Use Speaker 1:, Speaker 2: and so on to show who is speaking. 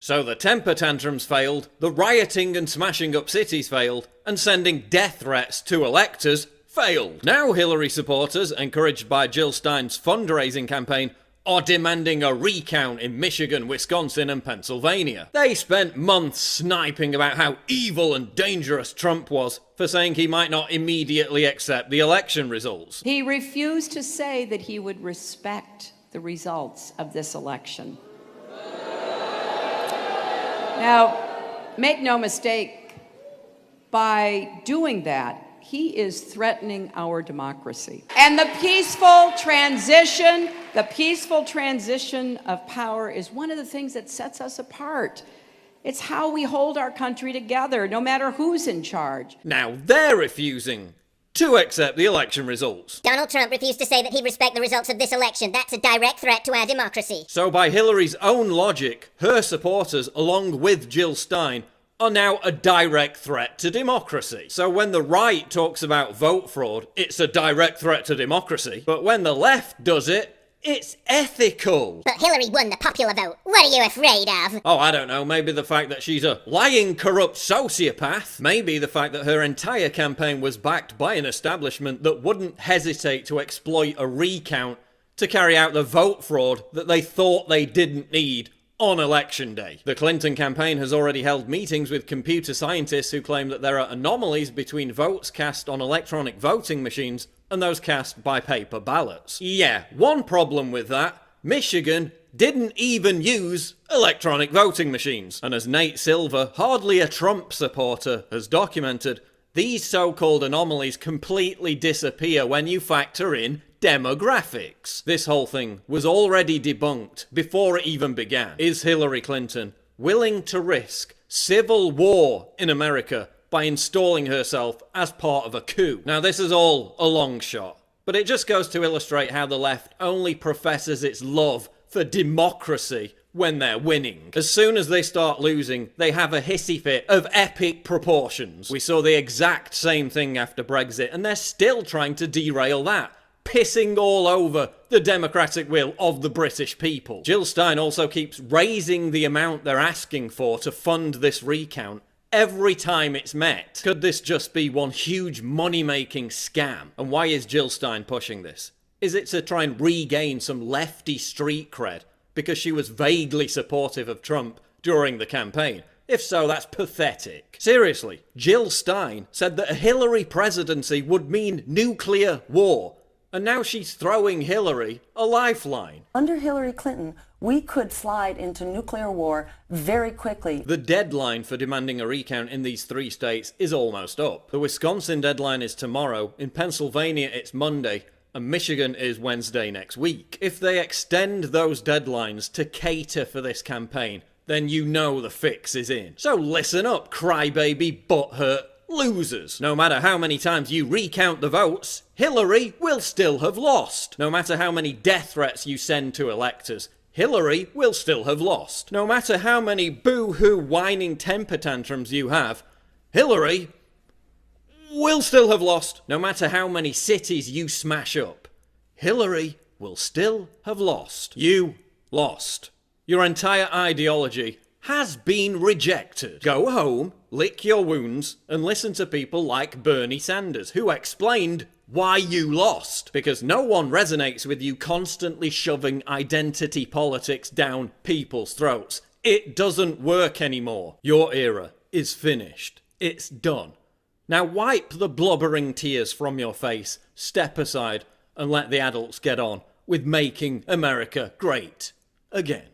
Speaker 1: So the temper tantrums failed, the rioting and smashing up cities failed, and sending death threats to electors failed. Now Hillary supporters, encouraged by Jill Stein's fundraising campaign, are demanding a recount in Michigan, Wisconsin, and Pennsylvania. They spent months sniping about how evil and dangerous Trump was for saying he might not immediately accept the election results.
Speaker 2: He refused to say that he would respect the results of this election. Now, make no mistake, by doing that, he is threatening our democracy. And the peaceful transition of power is one of the things that sets us apart. It's how we hold our country together, no matter who's in charge.
Speaker 1: Now they're refusing to accept the election results.
Speaker 3: Donald Trump refused to say that he'd respect the results of this election. That's a direct threat to our democracy.
Speaker 1: So by Hillary's own logic, her supporters, along with Jill Stein, are now a direct threat to democracy. So when the right talks about vote fraud, it's a direct threat to democracy. But when the left does it, it's ethical.
Speaker 3: But Hillary won the popular vote. What are you afraid of?
Speaker 1: Oh, I don't know. Maybe the fact that she's a lying, corrupt sociopath. Maybe the fact that her entire campaign was backed by an establishment that wouldn't hesitate to exploit a recount to carry out the vote fraud that they thought they didn't need on election day. The Clinton campaign has already held meetings with computer scientists who claim that there are anomalies between votes cast on electronic voting machines and those cast by paper ballots. Yeah, one problem with that, Michigan didn't even use electronic voting machines. And as Nate Silver, hardly a Trump supporter, has documented, these so-called anomalies completely disappear when you factor in demographics. This whole thing was already debunked before it even began. Is Hillary Clinton willing to risk civil war in America by installing herself as part of a coup? Now this is all a long shot, but it just goes to illustrate how the left only professes its love for democracy when they're winning. As soon as they start losing, they have a hissy fit of epic proportions. We saw the exact same thing after Brexit, and they're still trying to derail that, pissing all over the democratic will of the British people. Jill Stein also keeps raising the amount they're asking for to fund this recount every time it's met. Could this just be one huge money-making scam? And why is Jill Stein pushing this? Is it to try and regain some lefty street cred because she was vaguely supportive of Trump during the campaign? If so, that's pathetic. Seriously, Jill Stein said that a Hillary presidency would mean nuclear war. And now she's throwing Hillary a lifeline.
Speaker 4: Under Hillary Clinton, we could slide into nuclear war very quickly.
Speaker 1: The deadline for demanding a recount in these 3 states is almost up. The Wisconsin deadline is tomorrow, in Pennsylvania it's Monday, and Michigan is Wednesday next week. If they extend those deadlines to cater for this campaign, then you know the fix is in. So listen up, crybaby butthurt losers. No matter how many times you recount the votes, Hillary will still have lost. No matter how many death threats you send to electors, Hillary will still have lost. No matter how many boo-hoo whining temper tantrums you have, Hillary will still have lost. No matter how many cities you smash up, Hillary will still have lost. You lost. Your entire ideology has been rejected. Go home, lick your wounds, and listen to people like Bernie Sanders, who explained why you lost. Because no one resonates with you constantly shoving identity politics down people's throats. It doesn't work anymore. Your era is finished. It's done. Now wipe the blubbering tears from your face, step aside, and let the adults get on with making America great again.